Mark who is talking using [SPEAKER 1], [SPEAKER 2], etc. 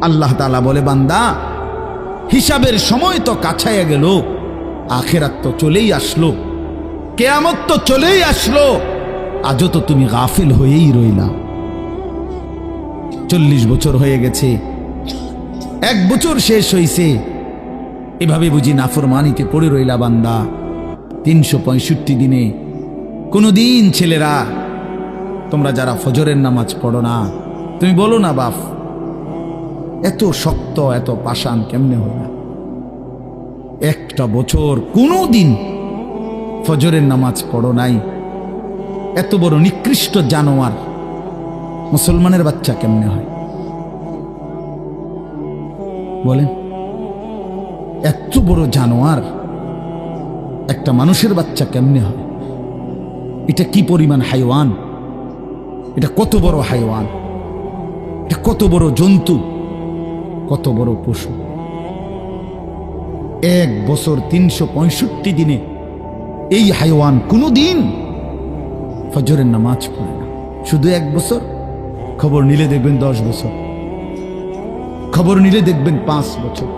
[SPEAKER 1] আল্লাহ তাআলা বলে, বান্দা হিসাবের সময় তো কাছাইয়া গেল, আখিরাত তো চলেই আসলো, কিয়ামত তো চলেই আসলো, আজও তো তুমি গাফিল হয়েই রইলা। 40 বছর হয়ে গেছে, 1 বছর শেষ হইছে, এভাবে বুঝি নাফরমানিতে পড়ে রইলা বান্দা। 365 দিনে কোনদিন ছেলেরা তোমরা যারা ফজরের নামাজ পড়ো না, তুমি বলো না বাপ এত শক্ত এত পাষাণ কেমনে হয় না? 1টা বছর কোনদিন ফজরের নামাজ পড়ো নাই, এত বড় নিকৃষ্ট জানোয়ার মুসলমানের বাচ্চা কেমনে হয় বলেন? এত বড় জানোয়ার একটা মানুষের বাচ্চা কেমনে হয়? এটা কি পরিমাণ হাইওয়ান, এটা কত বড় হাইওয়ান, এটা কত বড় জন্তু, কত বড় পশু। 1 বছর 365 দিনে এই হাইওয়ান কোনদিন ফজরের নামাজ পড়ে না। শুধু 1 বছর, খবর নিলে দেখবেন 10 বছর, খবর নিলে দেখবেন 5 বছর।